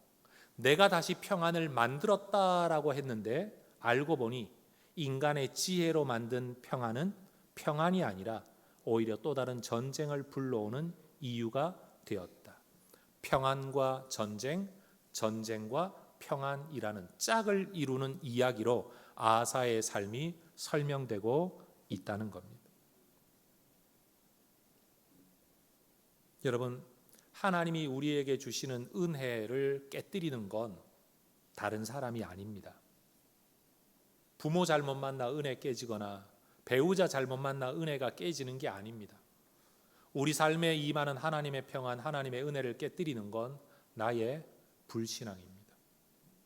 내가 다시 평안을 만들었다라고 했는데 알고 보니 인간의 지혜로 만든 평안은 평안이 아니라 오히려 또 다른 전쟁을 불러오는 이유가 되었다. 평안과 전쟁, 전쟁과 평안이라는 짝을 이루는 이야기로 아사의 삶이 설명되고 있다는 겁니다. 여러분, 하나님이 우리에게 주시는 은혜를 깨뜨리는 건 다른 사람이 아닙니다. 부모 잘못 만나 은혜 깨지거나 배우자 잘못 만나 은혜가 깨지는 게 아닙니다. 우리 삶에 임하는 하나님의 평안, 하나님의 은혜를 깨뜨리는 건 나의 불신앙입니다.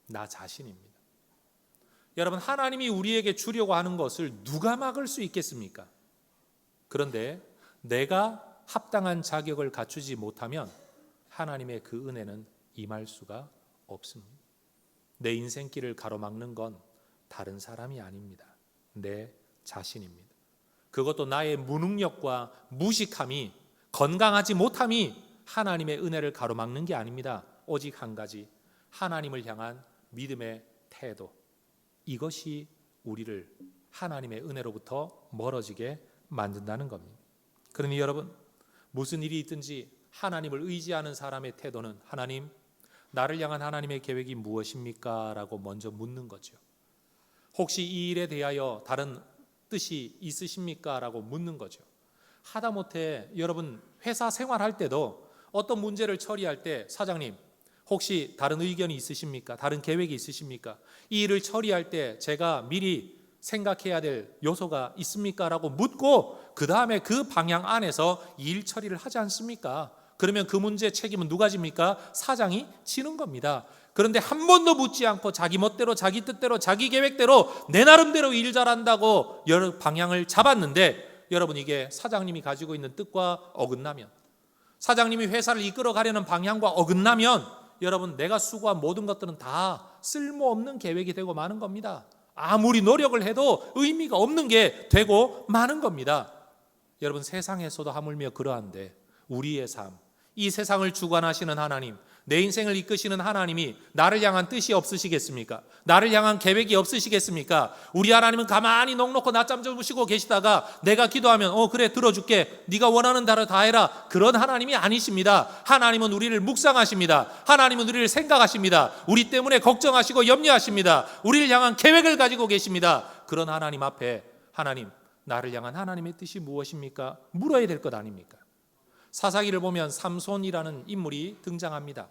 나 자신입니다. 여러분, 하나님이 우리에게 주려고 하는 것을 누가 막을 수 있겠습니까? 그런데 내가 합당한 자격을 갖추지 못하면 하나님의 그 은혜는 임할 수가 없습니다. 내 인생길을 가로막는 건 다른 사람이 아닙니다. 내 자신입니다. 그것도 나의 무능력과 무식함이, 건강하지 못함이 하나님의 은혜를 가로막는 게 아닙니다. 오직 한 가지, 하나님을 향한 믿음의 태도. 이것이 우리를 하나님의 은혜로부터 멀어지게 만든다는 겁니다. 그러니 여러분, 무슨 일이 있든지 하나님을 의지하는 사람의 태도는 하나님, 나를 향한 하나님의 계획이 무엇입니까? 라고 먼저 묻는 거죠. 혹시 이 일에 대하여 다른 뜻이 있으십니까? 라고 묻는 거죠. 하다못해 여러분 회사 생활할 때도 어떤 문제를 처리할 때 사장님, 혹시 다른 의견이 있으십니까? 다른 계획이 있으십니까? 이 일을 처리할 때 제가 미리 생각해야 될 요소가 있습니까? 라고 묻고 그 다음에 그 방향 안에서 일 처리를 하지 않습니까? 그러면 그 문제 책임은 누가 집니까? 사장이 지는 겁니다. 그런데 한 번도 묻지 않고 자기 멋대로, 자기 뜻대로, 자기 계획대로 내 나름대로 일 잘한다고 여러 방향을 잡았는데 여러분, 이게 사장님이 가지고 있는 뜻과 어긋나면, 사장님이 회사를 이끌어 가려는 방향과 어긋나면 여러분, 내가 수고한 모든 것들은 다 쓸모없는 계획이 되고 마는 겁니다. 아무리 노력을 해도 의미가 없는 게 되고 마는 겁니다. 여러분, 세상에서도 하물며 그러한데 우리의 삶, 이 세상을 주관하시는 하나님, 내 인생을 이끄시는 하나님이 나를 향한 뜻이 없으시겠습니까? 나를 향한 계획이 없으시겠습니까? 우리 하나님은 가만히 넋놓고 낮잠 주무시고 계시다가 내가 기도하면 그래 들어줄게, 네가 원하는 대로 다 해라, 그런 하나님이 아니십니다. 하나님은 우리를 묵상하십니다. 하나님은 우리를 생각하십니다. 우리 때문에 걱정하시고 염려하십니다. 우리를 향한 계획을 가지고 계십니다. 그런 하나님 앞에 하나님, 나를 향한 하나님의 뜻이 무엇입니까? 물어야 될 것 아닙니까? 사사기를 보면 삼손이라는 인물이 등장합니다.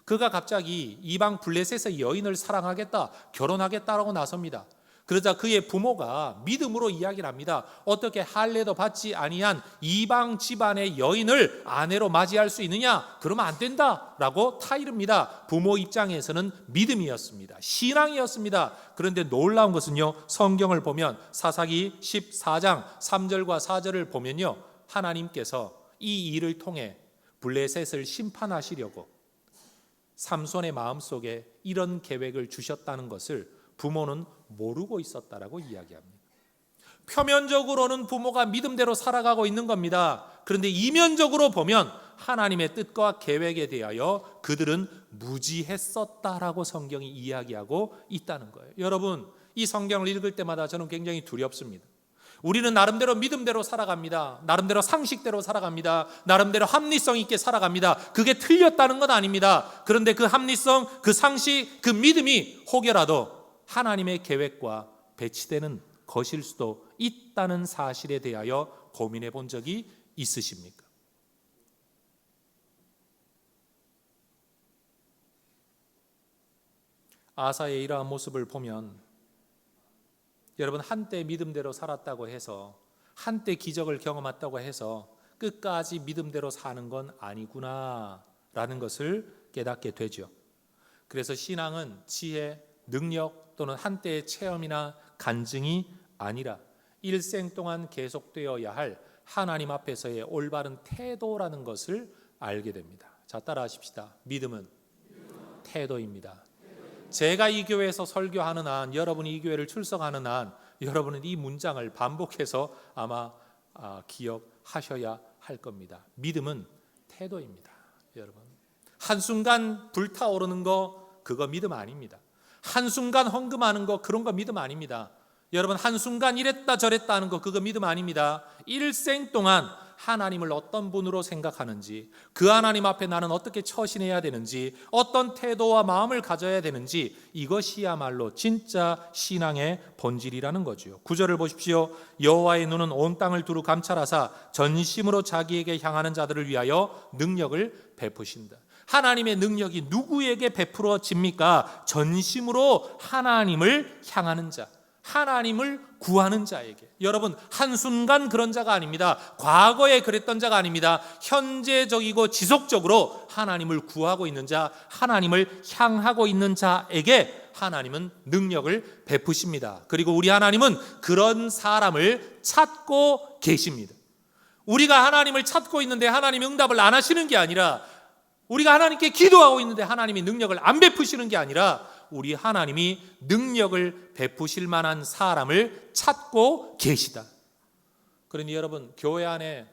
그가 갑자기 이방 블레셋의 여인을 사랑하겠다, 결혼하겠다라고 나섭니다. 그러자 그의 부모가 믿음으로 이야기를 합니다. 어떻게 할례도 받지 아니한 이방 집안의 여인을 아내로 맞이할 수 있느냐? 그러면 안 된다라고 타이릅니다. 부모 입장에서는 믿음이었습니다. 신앙이었습니다. 그런데 놀라운 것은요, 성경을 보면 사사기 14장 3절과 4절을 보면요, 하나님께서 이 일을 통해 블레셋을 심판하시려고 삼손의 마음속에 이런 계획을 주셨다는 것을 부모는 모르고 있었다라고 이야기합니다. 표면적으로는 부모가 믿음대로 살아가고 있는 겁니다. 그런데 이면적으로 보면 하나님의 뜻과 계획에 대하여 그들은 무지했었다라고 성경이 이야기하고 있다는 거예요. 여러분, 이 성경을 읽을 때마다 저는 굉장히 두렵습니다. 우리는 나름대로 믿음대로 살아갑니다. 나름대로 상식대로 살아갑니다. 나름대로 합리성 있게 살아갑니다. 그게 틀렸다는 건 아닙니다. 그런데 그 합리성, 그 상식, 그 믿음이 혹여라도 하나님의 계획과 배치되는 것일 수도 있다는 사실에 대하여 고민해 본 적이 있으십니까? 아사의 이러한 모습을 보면 여러분, 한때 믿음대로 살았다고 해서, 한때 기적을 경험했다고 해서 끝까지 믿음대로 사는 건 아니구나라는 것을 깨닫게 되죠. 그래서 신앙은 지혜, 능력 또는 한때의 체험이나 간증이 아니라 일생 동안 계속되어야 할 하나님 앞에서의 올바른 태도라는 것을 알게 됩니다. 자, 따라하십시다. 믿음은 태도입니다. 제가 이 교회에서 설교하는 한, 여러분이 이 교회를 출석하는 한, 여러분은 이 문장을 반복해서 아마 기억하셔야 할 겁니다. 믿음은 태도입니다. 여러분, 한순간 불타오르는 거, 그거 믿음 아닙니다. 한순간 헌금하는 거, 그런 거 믿음 아닙니다. 여러분, 한순간 이랬다 저랬다 하는 거, 그거 믿음 아닙니다. 일생 동안 하나님을 어떤 분으로 생각하는지, 그 하나님 앞에 나는 어떻게 처신해야 되는지, 어떤 태도와 마음을 가져야 되는지, 이것이야말로 진짜 신앙의 본질이라는 거죠. 9절을 보십시오. 여호와의 눈은 온 땅을 두루 감찰하사 전심으로 자기에게 향하는 자들을 위하여 능력을 베푸신다. 하나님의 능력이 누구에게 베풀어집니까? 전심으로 하나님을 향하는 자, 하나님을 구하는 자에게. 여러분, 한순간 그런 자가 아닙니다. 과거에 그랬던 자가 아닙니다. 현재적이고 지속적으로 하나님을 구하고 있는 자, 하나님을 향하고 있는 자에게 하나님은 능력을 베푸십니다. 그리고 우리 하나님은 그런 사람을 찾고 계십니다. 우리가 하나님을 찾고 있는데 하나님이 응답을 안 하시는 게 아니라, 우리가 하나님께 기도하고 있는데 하나님이 능력을 안 베푸시는 게 아니라, 우리 하나님이 능력을 베푸실 만한 사람을 찾고 계시다. 그러니 여러분, 교회 안에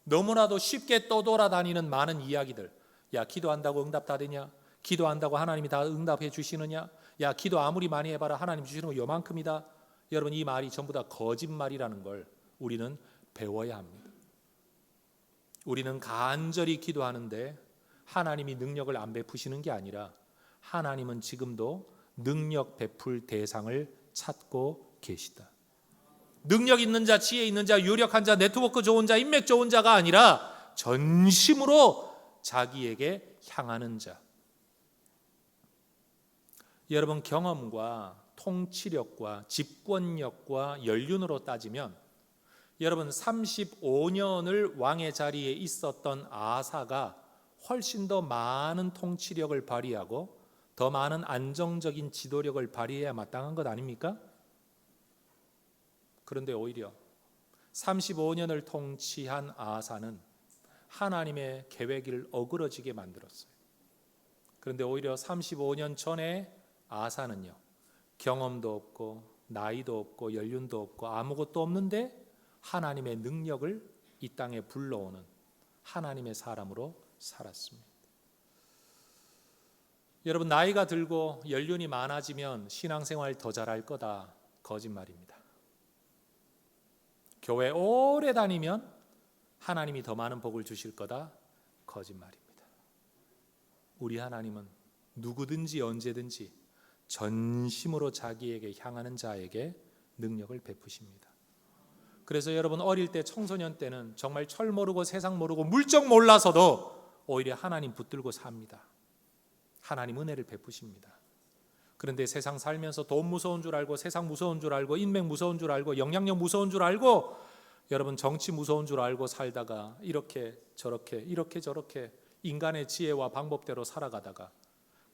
너무나도 쉽게 떠돌아다니는 많은 이야기들, 야, 기도한다고 응답 다 되냐? 기도한다고 하나님이 다 응답해 주시느냐? 야, 기도 아무리 많이 해봐라 하나님 주시는 거 요만큼이다. 여러분, 이 말이 전부 다 거짓말이라는 걸 우리는 배워야 합니다. 우리는 간절히 기도하는데 하나님이 능력을 안 베푸시는 게 아니라, 하나님은 지금도 능력 베풀 대상을 찾고 계시다. 능력 있는 자, 지혜 있는 자, 유력한 자, 네트워크 좋은 자, 인맥 좋은 자가 아니라 전심으로 자기에게 향하는 자. 여러분, 경험과 통치력과 집권력과 연륜으로 따지면, 여러분 35년을 왕의 자리에 있었던 아사가 훨씬 더 많은 통치력을 발휘하고 더 많은 안정적인 지도력을 발휘해야 마땅한 것 아닙니까? 그런데 오히려 35년을 통치한 아사는 하나님의 계획을 어그러지게 만들었어요. 그런데 오히려 35년 전에 아사는요, 경험도 없고 나이도 없고 연륜도 없고 아무것도 없는데 하나님의 능력을 이 땅에 불러오는 하나님의 사람으로 살았습니다. 여러분, 나이가 들고 연륜이 많아지면 신앙생활 더 잘할 거다, 거짓말입니다. 교회 오래 다니면 하나님이 더 많은 복을 주실 거다, 거짓말입니다. 우리 하나님은 누구든지 언제든지 전심으로 자기에게 향하는 자에게 능력을 베푸십니다. 그래서 여러분, 어릴 때, 청소년 때는 정말 철 모르고 세상 모르고 물정 몰라서도 오히려 하나님 붙들고 삽니다. 하나님 은혜를 베푸십니다. 그런데 세상 살면서 돈 무서운 줄 알고, 세상 무서운 줄 알고, 인맥 무서운 줄 알고, 영향력 무서운 줄 알고, 여러분 정치 무서운 줄 알고 살다가 이렇게 저렇게 이렇게 저렇게 인간의 지혜와 방법대로 살아가다가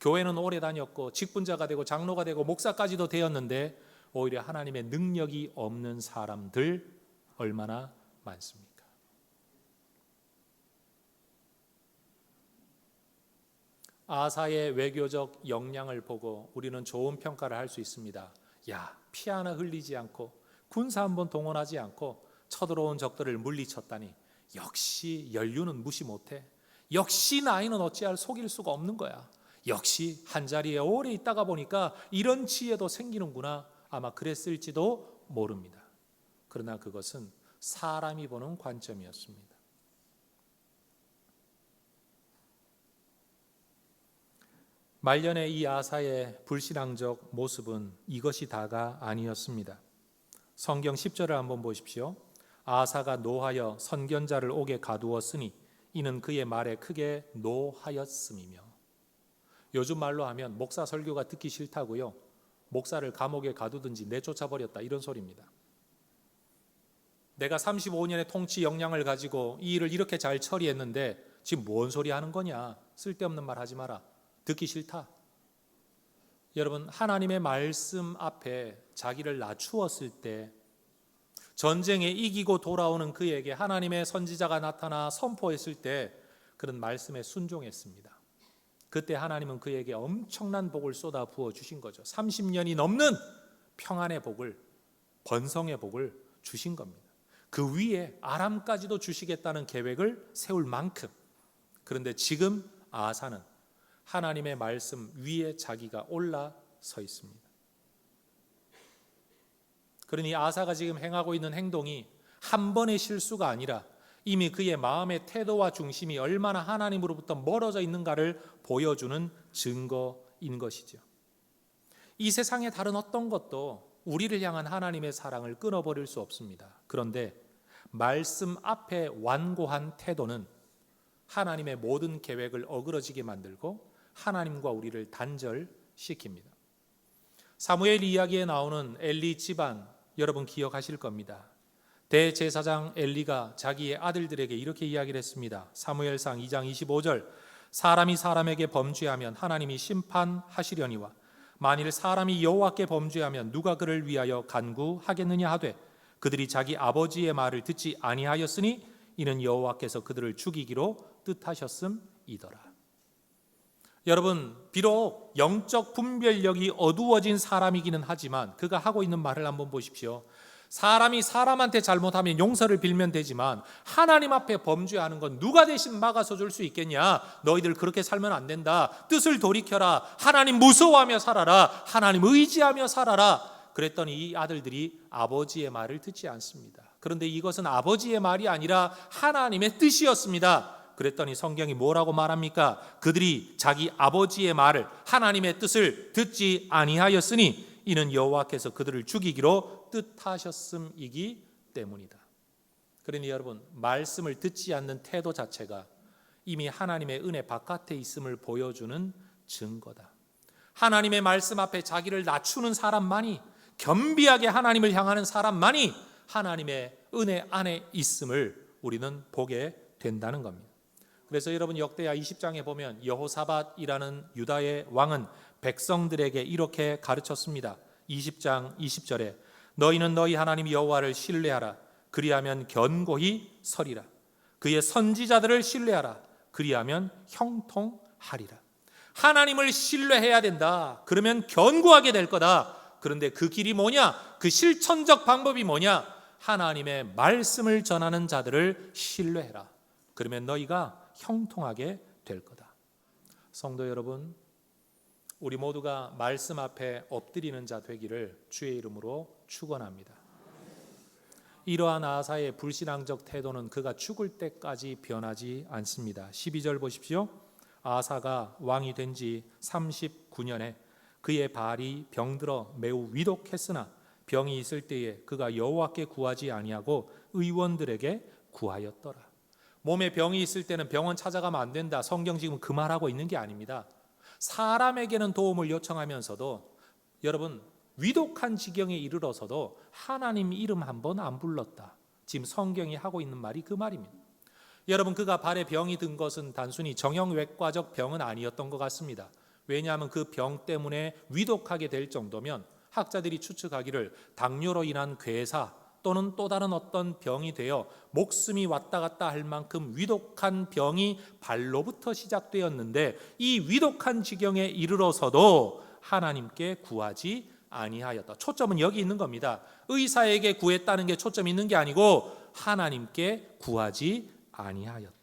교회는 오래 다녔고 직분자가 되고 장로가 되고 목사까지도 되었는데 오히려 하나님의 능력이 없는 사람들 얼마나 많습니까? 아사의 외교적 역량을 보고 우리는 좋은 평가를 할 수 있습니다. 야, 피 하나 흘리지 않고 군사 한번 동원하지 않고 쳐들어온 적들을 물리쳤다니, 역시 연륜은 무시 못해. 역시 나이는 어찌할 속일 수가 없는 거야. 역시 한자리에 오래 있다가 보니까 이런 지혜도 생기는구나. 아마 그랬을지도 모릅니다. 그러나 그것은 사람이 보는 관점이었습니다. 말년에 이 아사의 불신앙적 모습은 이것이 다가 아니었습니다. 성경 10절을 한번 보십시오. 아사가 노하여 선견자를 옥에 가두었으니 이는 그의 말에 크게 노하였음이며. 요즘 말로 하면 목사 설교가 듣기 싫다고요. 목사를 감옥에 가두든지 내쫓아버렸다, 이런 소리입니다. 내가 35년의 통치 역량을 가지고 이 일을 이렇게 잘 처리했는데 지금 뭔 소리 하는 거냐, 쓸데없는 말 하지 마라, 듣기 싫다. 여러분, 하나님의 말씀 앞에 자기를 낮추었을 때, 전쟁에 이기고 돌아오는 그에게 하나님의 선지자가 나타나 선포했을 때 그런 말씀에 순종했습니다. 그때 하나님은 그에게 엄청난 복을 쏟아 부어 주신 거죠. 30년이 넘는 평안의 복을, 번성의 복을 주신 겁니다. 그 위에 아람까지도 주시겠다는 계획을 세울 만큼. 그런데 지금 아하사는 하나님의 말씀 위에 자기가 올라서 있습니다. 그러니 아하사가 지금 행하고 있는 행동이 한 번의 실수가 아니라 이미 그의 마음의 태도와 중심이 얼마나 하나님으로부터 멀어져 있는가를 보여주는 증거인 것이죠. 이 세상의 다른 어떤 것도 우리를 향한 하나님의 사랑을 끊어버릴 수 없습니다. 그런데 말씀 앞에 완고한 태도는 하나님의 모든 계획을 어그러지게 만들고 하나님과 우리를 단절시킵니다. 사무엘 이야기에 나오는 엘리 집안, 여러분 기억하실 겁니다. 대제사장 엘리가 자기의 아들들에게 이렇게 이야기를 했습니다. 사무엘상 2장 25절, 사람이 사람에게 범죄하면 하나님이 심판하시려니와 만일 사람이 여호와께 범죄하면 누가 그를 위하여 간구하겠느냐 하되 그들이 자기 아버지의 말을 듣지 아니하였으니 이는 여호와께서 그들을 죽이기로 뜻하셨음이더라. 여러분, 비록 영적 분별력이 어두워진 사람이기는 하지만 그가 하고 있는 말을 한번 보십시오. 사람이 사람한테 잘못하면 용서를 빌면 되지만 하나님 앞에 범죄하는 건 누가 대신 막아서 줄 수 있겠냐? 너희들 그렇게 살면 안 된다. 뜻을 돌이켜라. 하나님 무서워하며 살아라. 하나님 의지하며 살아라. 그랬더니 이 아들들이 아버지의 말을 듣지 않습니다. 그런데 이것은 아버지의 말이 아니라 하나님의 뜻이었습니다. 그랬더니 성경이 뭐라고 말합니까? 그들이 자기 아버지의 말을, 하나님의 뜻을 듣지 아니하였으니 이는 여호와께서 그들을 죽이기로 뜻하셨음이기 때문이다. 그러니 여러분, 말씀을 듣지 않는 태도 자체가 이미 하나님의 은혜 바깥에 있음을 보여주는 증거다. 하나님의 말씀 앞에 자기를 낮추는 사람만이, 겸비하게 하나님을 향하는 사람만이 하나님의 은혜 안에 있음을 우리는 보게 된다는 겁니다. 그래서 여러분, 역대하 20장에 보면 여호사밧이라는 유다의 왕은 백성들에게 이렇게 가르쳤습니다. 20장 20절에 너희는 너희 하나님 여호와를 신뢰하라. 그리하면 견고히 서리라. 그의 선지자들을 신뢰하라. 그리하면 형통하리라. 하나님을 신뢰해야 된다. 그러면 견고하게 될 거다. 그런데 그 길이 뭐냐? 그 실천적 방법이 뭐냐? 하나님의 말씀을 전하는 자들을 신뢰해라. 그러면 너희가 형통하게 될 거다. 성도 여러분, 우리 모두가 말씀 앞에 엎드리는 자 되기를 주의 이름으로 축원합니다. 이러한 아하사의 불신앙적 태도는 그가 죽을 때까지 변하지 않습니다. 12절 보십시오. 아하사가 왕이 된 지 39년에 그의 발이 병들어 매우 위독했으나 병이 있을 때에 그가 여호와께 구하지 아니하고 의원들에게 구하였더라. 몸에 병이 있을 때는 병원 찾아가면 안 된다. 성경 지금 그 말하고 있는 게 아닙니다. 사람에게는 도움을 요청하면서도 여러분, 위독한 지경에 이르러서도 하나님 이름 한 번 안 불렀다. 지금 성경이 하고 있는 말이 그 말입니다. 여러분, 그가 발에 병이 든 것은 단순히 정형외과적 병은 아니었던 것 같습니다. 왜냐하면 그 병 때문에 위독하게 될 정도면 학자들이 추측하기를 당뇨로 인한 괴사 또는 또 다른 어떤 병이 되어 목숨이 왔다 갔다 할 만큼 위독한 병이 발로부터 시작되었는데 이 위독한 지경에 이르러서도 하나님께 구하지 아니하였다. 초점은 여기 있는 겁니다. 의사에게 구했다는 게 초점이 있는 게 아니고 하나님께 구하지 아니하였다.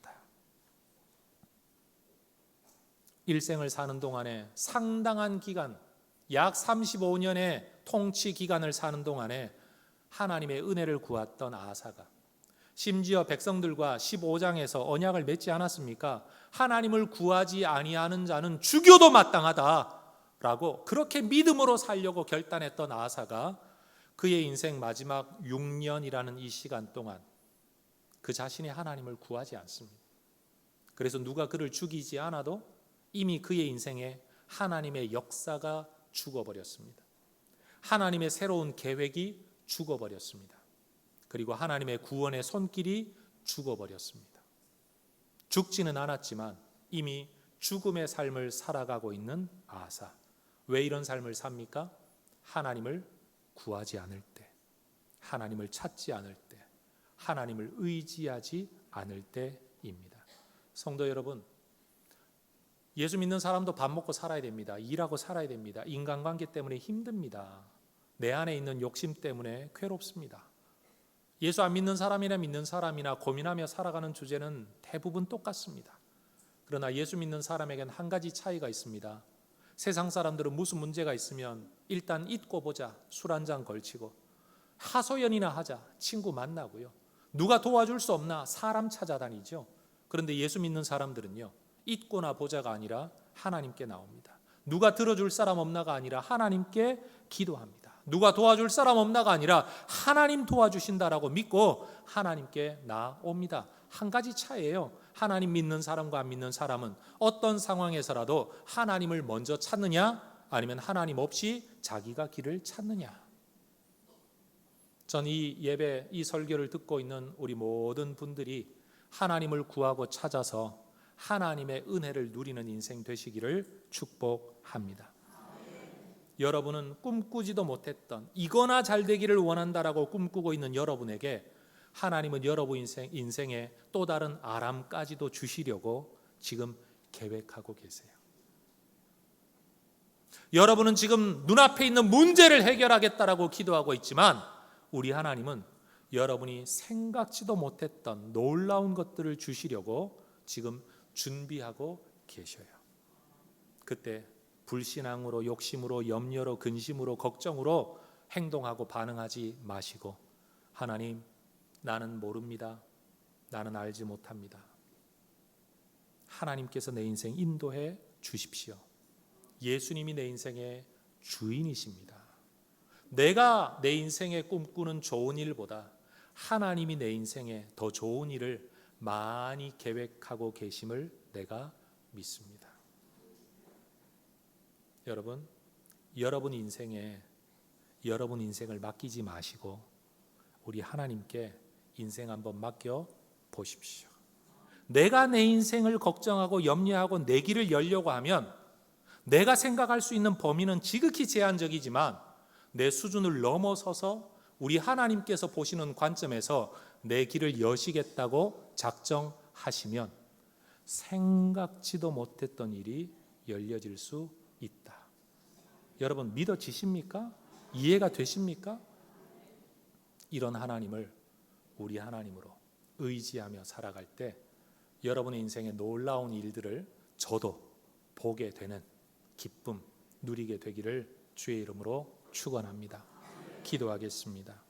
일생을 사는 동안에 상당한 기간, 약 35년의 통치 기간을 사는 동안에 하나님의 은혜를 구했던 아하사가 심지어 백성들과 15장에서 언약을 맺지 않았습니까? 하나님을 구하지 아니하는 자는 죽여도 마땅하다라고 그렇게 믿음으로 살려고 결단했던 아하사가 그의 인생 마지막 6년이라는 이 시간 동안 그 자신이 하나님을 구하지 않습니다. 그래서 누가 그를 죽이지 않아도 이미 그의 인생에 하나님의 역사가 죽어버렸습니다. 하나님의 새로운 계획이 죽어버렸습니다. 그리고 하나님의 구원의 손길이 죽어버렸습니다. 죽지는 않았지만 이미 죽음의 삶을 살아가고 있는 아사. 왜 이런 삶을 삽니까? 하나님을 구하지 않을 때, 하나님을 찾지 않을 때, 하나님을 의지하지 않을 때입니다. 성도 여러분, 예수 믿는 사람도 밥 먹고 살아야 됩니다. 일하고 살아야 됩니다. 인간관계 때문에 힘듭니다. 내 안에 있는 욕심 때문에 괴롭습니다. 예수 안 믿는 사람이나 믿는 사람이나 고민하며 살아가는 주제는 대부분 똑같습니다. 그러나 예수 믿는 사람에겐 한 가지 차이가 있습니다. 세상 사람들은 무슨 문제가 있으면 일단 잊고 보자, 술 한잔 걸치고 하소연이나 하자, 친구 만나고요. 누가 도와줄 수 없나 사람 찾아다니죠. 그런데 예수 믿는 사람들은요, 잊고나 보자가 아니라 하나님께 나옵니다. 누가 들어줄 사람 없나가 아니라 하나님께 기도합니다. 누가 도와줄 사람 없나가 아니라 하나님 도와주신다라고 믿고 하나님께 나옵니다. 한 가지 차이예요. 하나님 믿는 사람과 안 믿는 사람은 어떤 상황에서라도 하나님을 먼저 찾느냐, 아니면 하나님 없이 자기가 길을 찾느냐. 전 이 예배, 이 설교를 듣고 있는 우리 모든 분들이 하나님을 구하고 찾아서 하나님의 은혜를 누리는 인생 되시기를 축복합니다. 여러분은 꿈꾸지도 못했던, 이거나 잘 되기를 원한다라고 꿈꾸고 있는 여러분에게 하나님은 여러분 인생에 또 다른 아람까지도 주시려고 지금 계획하고 계세요. 여러분은 지금 눈앞에 있는 문제를 해결하겠다라고 기도하고 있지만 우리 하나님은 여러분이 생각지도 못했던 놀라운 것들을 주시려고 지금 준비하고 계셔요. 그때 불신앙으로, 욕심으로, 염려로, 근심으로, 걱정으로 행동하고 반응하지 마시고, 하나님, 나는 모릅니다. 나는 알지 못합니다. 하나님께서 내 인생 인도해 주십시오. 예수님이 내 인생의 주인이십니다. 내가 내 인생에 꿈꾸는 좋은 일보다 하나님이 내 인생에 더 좋은 일을 많이 계획하고 계심을 내가 믿습니다. 여러분 인생에 여러분 인생을 맡기지 마시고 우리 하나님께 인생 한번 맡겨 보십시오. 내가 내 인생을 걱정하고 염려하고 내 길을 열려고 하면 내가 생각할 수 있는 범위는 지극히 제한적이지만 내 수준을 넘어서서 우리 하나님께서 보시는 관점에서 내 길을 여시겠다고 작정하시면 생각지도 못했던 일이 열려질 수 있다. 여러분 믿어지십니까? 이해가 되십니까? 이런 하나님을 우리 하나님으로 의지하며 살아갈 때 여러분의 인생의 놀라운 일들을 저도 보게 되는 기쁨 누리게 되기를 주의 이름으로 축원합니다. 기도하겠습니다.